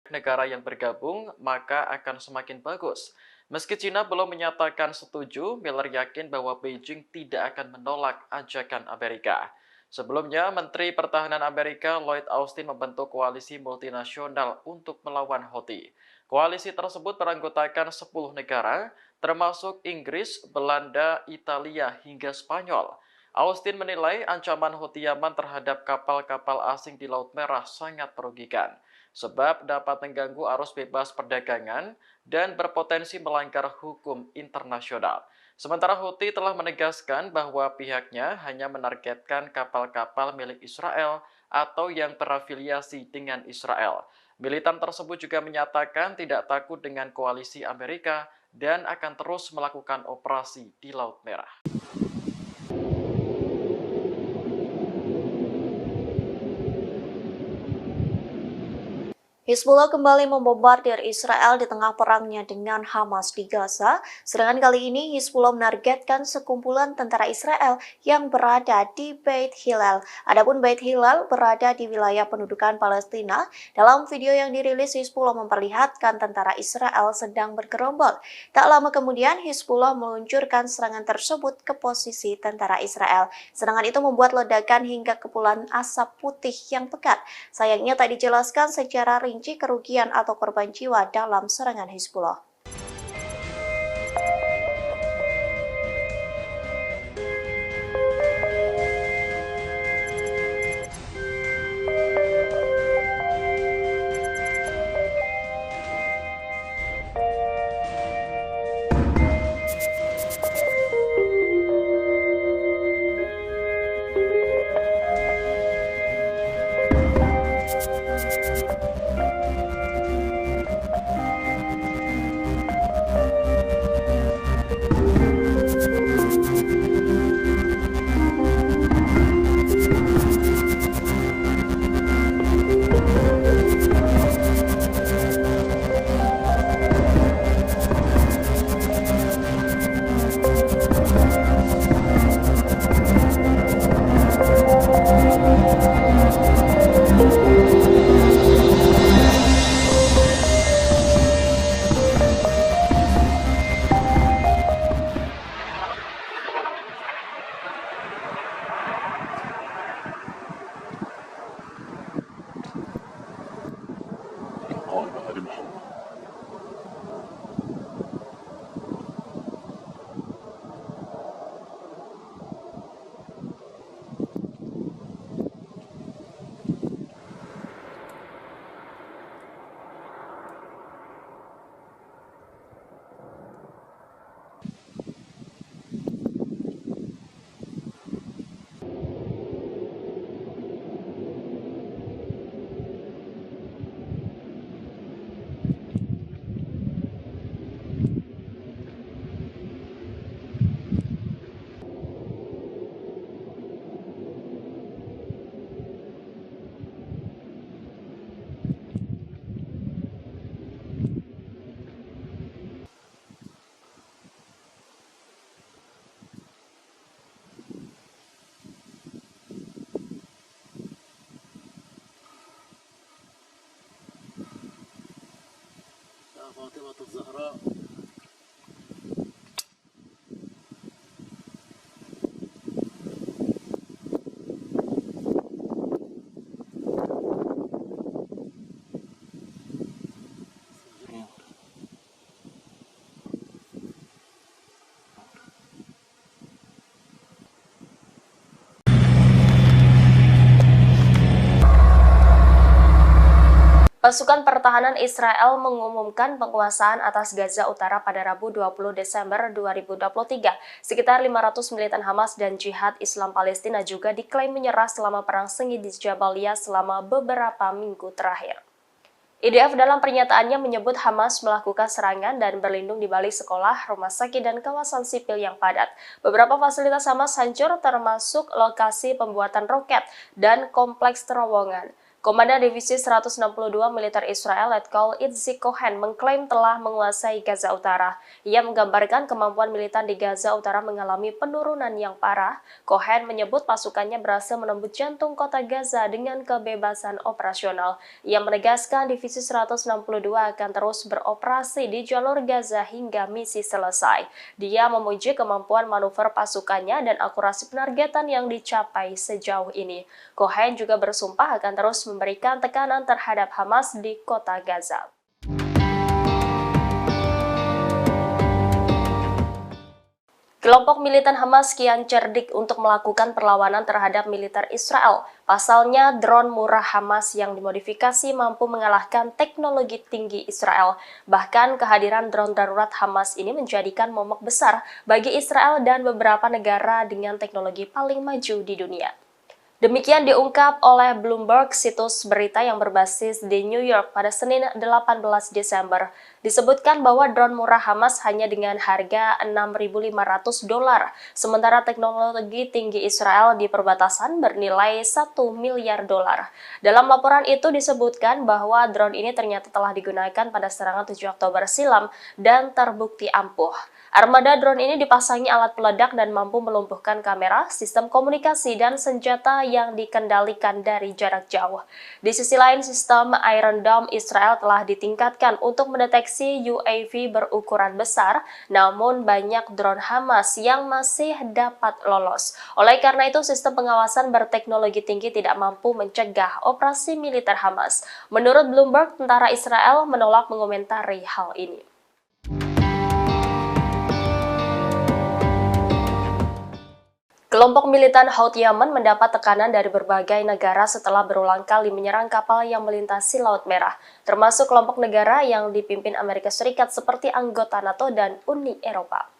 negara yang bergabung, maka akan semakin bagus. Meski China belum menyatakan setuju, Miller yakin bahwa Beijing tidak akan menolak ajakan Amerika. Sebelumnya, Menteri Pertahanan Amerika Lloyd Austin membentuk koalisi multinasional untuk melawan Houthi. Koalisi tersebut beranggotakan 10 negara, termasuk Inggris, Belanda, Italia, hingga Spanyol. Austin menilai ancaman Houthi Yaman terhadap kapal-kapal asing di Laut Merah sangat merugikan, sebab dapat mengganggu arus bebas perdagangan dan berpotensi melanggar hukum internasional. Sementara Houthi telah menegaskan bahwa pihaknya hanya menargetkan kapal-kapal milik Israel atau yang berafiliasi dengan Israel. Militan tersebut juga menyatakan tidak takut dengan koalisi Amerika dan akan terus melakukan operasi di Laut Merah. Hizbullah kembali membombardir Israel di tengah perangnya dengan Hamas di Gaza, sedangkan kali ini Hizbullah menargetkan sekumpulan tentara Israel yang berada di Beit Hillel. Adapun Beit Hillel berada di wilayah pendudukan Palestina. Dalam video yang dirilis, Hizbullah memperlihatkan tentara Israel sedang bergerombol. Tak lama kemudian, Hizbullah meluncurkan serangan tersebut ke posisi tentara Israel. Serangan itu membuat ledakan hingga kepulan asap putih yang pekat. Sayangnya tak dijelaskan secara rinci kerugian atau korban jiwa dalam serangan Hizbullah. فاطمة الزهراء Pasukan pertahanan Israel mengumumkan penguasaan atas Gaza Utara pada Rabu 20 Desember 2023. Sekitar 500 militan Hamas dan Jihad Islam Palestina juga diklaim menyerah selama perang sengit di Jabalia selama beberapa minggu terakhir. IDF dalam pernyataannya menyebut Hamas melakukan serangan dan berlindung di balik sekolah, rumah sakit, dan kawasan sipil yang padat. Beberapa fasilitas Hamas hancur termasuk lokasi pembuatan roket dan kompleks terowongan. Komandan Divisi 162 Militer Israel Letkol Itzik Cohen mengklaim telah menguasai Gaza Utara. Ia menggambarkan kemampuan militer di Gaza Utara mengalami penurunan yang parah. Cohen menyebut pasukannya berhasil menembus jantung kota Gaza dengan kebebasan operasional. Ia menegaskan Divisi 162 akan terus beroperasi di jalur Gaza hingga misi selesai. Dia memuji kemampuan manuver pasukannya dan akurasi penargetan yang dicapai sejauh ini. Cohen juga bersumpah akan terus memberikan tekanan terhadap Hamas di kota Gaza. Kelompok militan Hamas kian cerdik untuk melakukan perlawanan terhadap militer Israel. Pasalnya, drone murah Hamas yang dimodifikasi mampu mengalahkan teknologi tinggi Israel. Bahkan, kehadiran drone darurat Hamas ini menjadikan momok besar bagi Israel dan beberapa negara dengan teknologi paling maju di dunia. Demikian diungkap oleh Bloomberg, situs berita yang berbasis di New York pada Senin 18 Desember. Disebutkan bahwa drone murah Hamas hanya dengan harga $6.500, sementara teknologi tinggi Israel di perbatasan bernilai $1 miliar. Dalam laporan itu disebutkan bahwa drone ini ternyata telah digunakan pada serangan 7 Oktober silam dan terbukti ampuh. Armada drone ini dipasangi alat peledak dan mampu melumpuhkan kamera, sistem komunikasi, dan senjata yang dikendalikan dari jarak jauh. Di sisi lain, sistem Iron Dome Israel telah ditingkatkan untuk mendeteksi UAV berukuran besar, namun banyak drone Hamas yang masih dapat lolos. Oleh karena itu, sistem pengawasan berteknologi tinggi tidak mampu mencegah operasi militer Hamas. Menurut Bloomberg, tentara Israel menolak mengomentari hal ini. Kelompok militan Houthi Yaman mendapat tekanan dari berbagai negara setelah berulang kali menyerang kapal yang melintasi Laut Merah, termasuk kelompok negara yang dipimpin Amerika Serikat seperti anggota NATO dan Uni Eropa.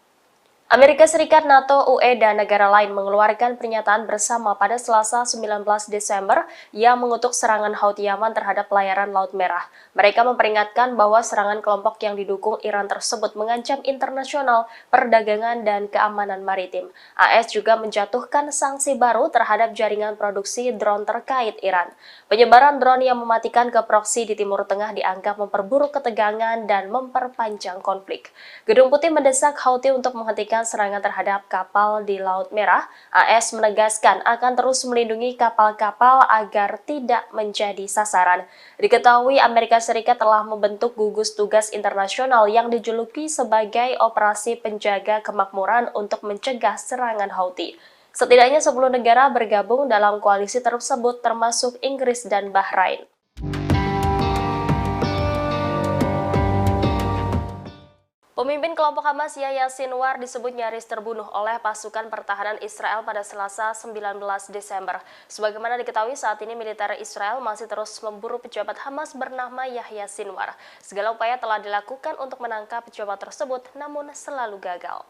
Amerika Serikat, NATO, UE, dan negara lain mengeluarkan pernyataan bersama pada Selasa 19 Desember yang mengutuk serangan Houthi Yaman terhadap pelayaran Laut Merah. Mereka memperingatkan bahwa serangan kelompok yang didukung Iran tersebut mengancam internasional, perdagangan, dan keamanan maritim. AS juga menjatuhkan sanksi baru terhadap jaringan produksi drone terkait Iran. Penyebaran drone yang mematikan ke proksi di Timur Tengah dianggap memperburuk ketegangan dan memperpanjang konflik. Gedung Putih mendesak Houthi untuk menghentikan serangan terhadap kapal di Laut Merah. AS menegaskan akan terus melindungi kapal-kapal agar tidak menjadi sasaran. Diketahui Amerika Serikat telah membentuk gugus tugas internasional yang dijuluki sebagai Operasi Penjaga Kemakmuran untuk mencegah serangan Houthi. Setidaknya 10 negara bergabung dalam koalisi tersebut termasuk Inggris dan Bahrain. Pemimpin kelompok Hamas Yahya Sinwar disebut nyaris terbunuh oleh pasukan pertahanan Israel pada Selasa 19 Desember. Sebagaimana diketahui saat ini militer Israel masih terus memburu pejabat Hamas bernama Yahya Sinwar. Segala upaya telah dilakukan untuk menangkap pejabat tersebut namun selalu gagal.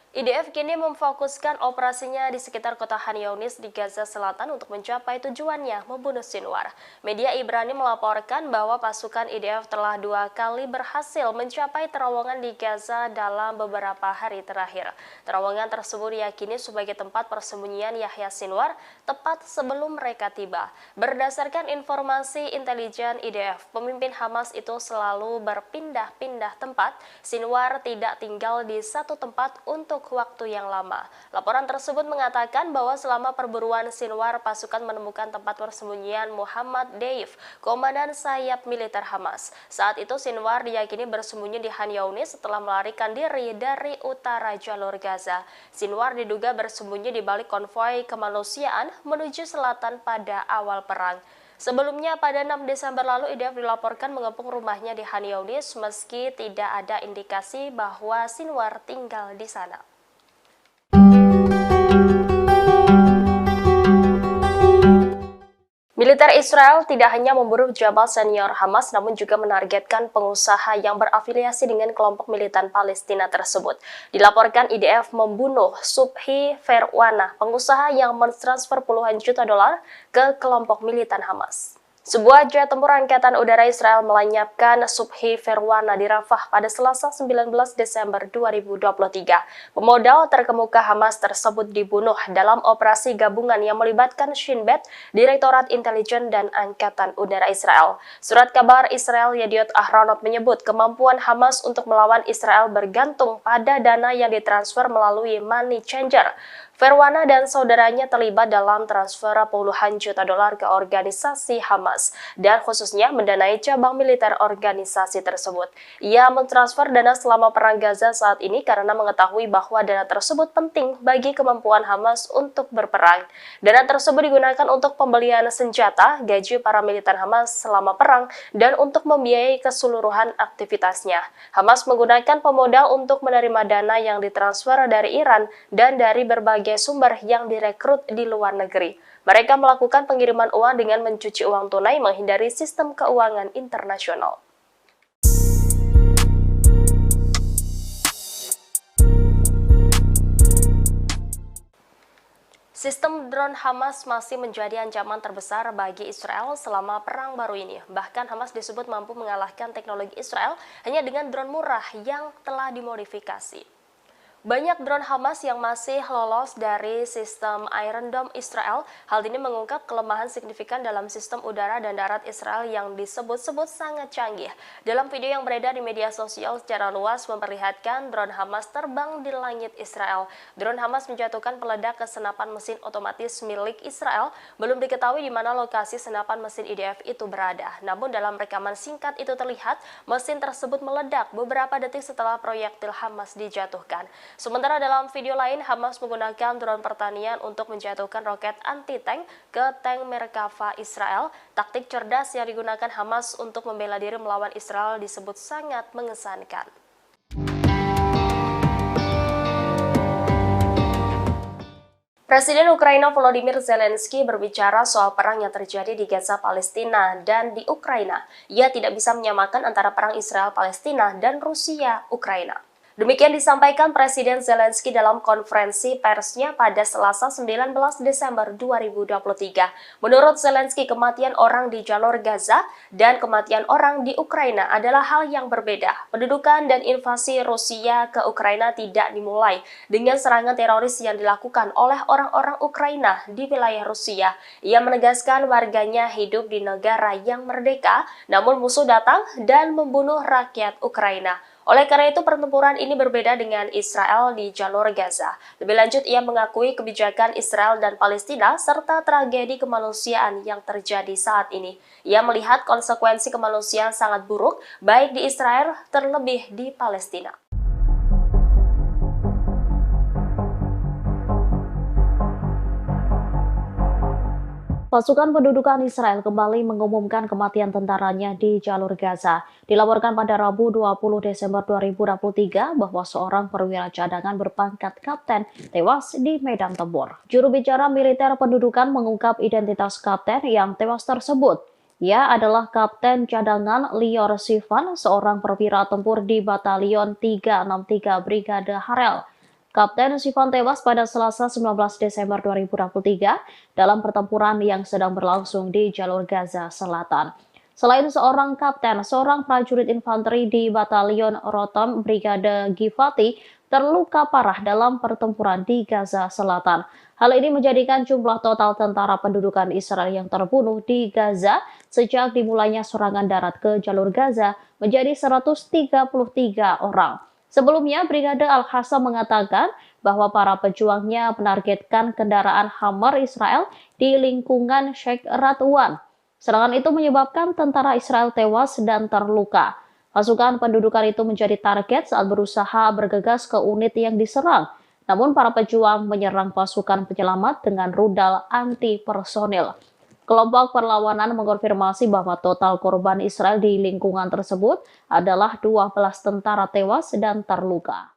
IDF kini memfokuskan operasinya di sekitar kota Khan Younis di Gaza Selatan untuk mencapai tujuannya membunuh Sinwar. Media Ibrani melaporkan bahwa pasukan IDF telah 2 kali berhasil mencapai terowongan di Gaza dalam beberapa hari terakhir. Terowongan tersebut diyakini sebagai tempat persembunyian Yahya Sinwar tepat sebelum mereka tiba. Berdasarkan informasi intelijen IDF, pemimpin Hamas itu selalu berpindah-pindah tempat. Sinwar tidak tinggal di satu tempat untuk waktu yang lama. Laporan tersebut mengatakan bahwa selama perburuan Sinwar, pasukan menemukan tempat persembunyian Muhammad Deif, komandan sayap militer Hamas. Saat itu Sinwar diyakini bersembunyi di Khan Younis setelah melarikan diri dari utara jalur Gaza. Sinwar diduga bersembunyi di balik konvoi kemanusiaan menuju selatan pada awal perang. Sebelumnya, pada 6 Desember lalu, IDF dilaporkan mengepung rumahnya di Khan Younis meski tidak ada indikasi bahwa Sinwar tinggal di sana. Militer Israel tidak hanya memburu pejabat senior Hamas, namun juga menargetkan pengusaha yang berafiliasi dengan kelompok militan Palestina tersebut. Dilaporkan IDF membunuh Subhi Ferwana, pengusaha yang mentransfer puluhan juta dolar ke kelompok militan Hamas. Sebuah jet tempur Angkatan Udara Israel melenyapkan Subhi Firwana di Rafah pada Selasa 19 Desember 2023. Pemodal terkemuka Hamas tersebut dibunuh dalam operasi gabungan yang melibatkan Shin Bet, Direktorat Intelijen dan Angkatan Udara Israel. Surat kabar Israel Yediot Ahronot menyebut kemampuan Hamas untuk melawan Israel bergantung pada dana yang ditransfer melalui money changer. Firwana dan saudaranya terlibat dalam transfer puluhan juta dolar ke organisasi Hamas dan khususnya mendanai cabang militer organisasi tersebut. Ia mentransfer dana selama perang Gaza saat ini karena mengetahui bahwa dana tersebut penting bagi kemampuan Hamas untuk berperang. Dana tersebut digunakan untuk pembelian senjata, gaji para militer Hamas selama perang, dan untuk membiayai keseluruhan aktivitasnya. Hamas menggunakan pemodal untuk menerima dana yang ditransfer dari Iran dan dari berbagai sumber yang direkrut di luar negeri. Mereka melakukan pengiriman uang dengan mencuci uang tunai menghindari sistem keuangan internasional. Sistem drone Hamas masih menjadi ancaman terbesar bagi Israel selama perang baru ini. Bahkan Hamas disebut mampu mengalahkan teknologi Israel hanya dengan drone murah yang telah dimodifikasi. Banyak drone Hamas yang masih lolos dari sistem Iron Dome Israel. Hal ini mengungkap kelemahan signifikan dalam sistem udara dan darat Israel yang disebut-sebut sangat canggih. Dalam video yang beredar di media sosial secara luas memperlihatkan drone Hamas terbang di langit Israel. Drone Hamas menjatuhkan peledak ke senapan mesin otomatis milik Israel. Belum diketahui di mana lokasi senapan mesin IDF itu berada. Namun dalam rekaman singkat itu terlihat mesin tersebut meledak beberapa detik setelah proyektil Hamas dijatuhkan. Sementara dalam video lain, Hamas menggunakan drone pertanian untuk menjatuhkan roket anti-tank ke tank Merkava Israel. Taktik cerdas yang digunakan Hamas untuk membela diri melawan Israel disebut sangat mengesankan. Presiden Ukraina Volodymyr Zelensky berbicara soal perang yang terjadi di Gaza, Palestina, dan di Ukraina. Ia tidak bisa menyamakan antara perang Israel-Palestina dan Rusia-Ukraina. Demikian disampaikan Presiden Zelensky dalam konferensi persnya pada Selasa 19 Desember 2023. Menurut Zelensky, kematian orang di jalur Gaza dan kematian orang di Ukraina adalah hal yang berbeda. Pendudukan dan invasi Rusia ke Ukraina tidak dimulai dengan serangan teroris yang dilakukan oleh orang-orang Ukraina di wilayah Rusia. Ia menegaskan warganya hidup di negara yang merdeka, namun musuh datang dan membunuh rakyat Ukraina. Oleh karena itu, pertempuran ini berbeda dengan Israel di jalur Gaza. Lebih lanjut, ia mengakui kebijakan Israel dan Palestina serta tragedi kemanusiaan yang terjadi saat ini. Ia melihat konsekuensi kemanusiaan sangat buruk, baik di Israel terlebih di Palestina. Pasukan pendudukan Israel kembali mengumumkan kematian tentaranya di jalur Gaza. Dilaporkan pada Rabu 20 Desember 2023 bahwa seorang perwira cadangan berpangkat kapten tewas di medan tempur. Juru bicara militer pendudukan mengungkap identitas kapten yang tewas tersebut. Ia adalah Kapten Cadangan Lior Sivan, seorang perwira tempur di Batalion 363 Brigade Harel. Kapten Sivan tewas pada Selasa 19 Desember 2023 dalam pertempuran yang sedang berlangsung di jalur Gaza Selatan. Selain seorang kapten, seorang prajurit infanteri di Batalion Rotem Brigade Givati terluka parah dalam pertempuran di Gaza Selatan. Hal ini menjadikan jumlah total tentara pendudukan Israel yang terbunuh di Gaza sejak dimulainya serangan darat ke jalur Gaza menjadi 133 orang. Sebelumnya, Brigade Al-Qassam mengatakan bahwa para pejuangnya menargetkan kendaraan Hammer Israel di lingkungan Sheikh Radwan. Serangan itu menyebabkan tentara Israel tewas dan terluka. Pasukan pendudukan itu menjadi target saat berusaha bergegas ke unit yang diserang. Namun para pejuang menyerang pasukan penyelamat dengan rudal anti-personil. Kelompok perlawanan mengkonfirmasi bahwa total korban Israel di lingkungan tersebut adalah 12 tentara tewas dan terluka.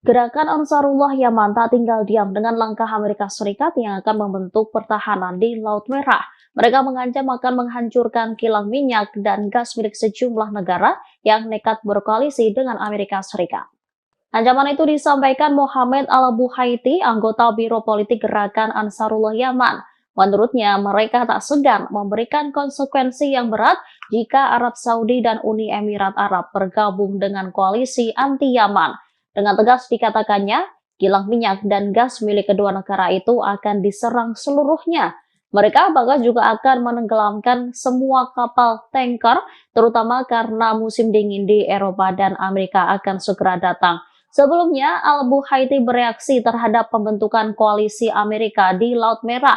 Gerakan Ansarullah Yaman tak tinggal diam dengan langkah Amerika Serikat yang akan membentuk pertahanan di Laut Merah. Mereka mengancam akan menghancurkan kilang minyak dan gas milik sejumlah negara yang nekat berkoalisi dengan Amerika Serikat. Ancaman itu disampaikan Mohamed Al-Buhaiti, anggota Biro Politik Gerakan Ansarullah Yaman. Menurutnya, mereka tak segan memberikan konsekuensi yang berat jika Arab Saudi dan Uni Emirat Arab bergabung dengan koalisi anti-Yaman. Dengan tegas dikatakannya, kilang minyak dan gas milik kedua negara itu akan diserang seluruhnya. Mereka bahkan juga akan menenggelamkan semua kapal tanker, terutama karena musim dingin di Eropa dan Amerika akan segera datang. Sebelumnya, Al-Buhaiti bereaksi terhadap pembentukan koalisi Amerika di Laut Merah.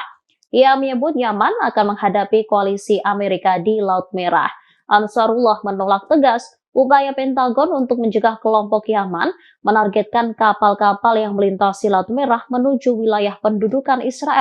Ia menyebut Yaman akan menghadapi koalisi Amerika di Laut Merah. Ansarullah menolak tegas upaya Pentagon untuk mencegah kelompok Yaman menargetkan kapal-kapal yang melintasi Laut Merah menuju wilayah pendudukan Israel.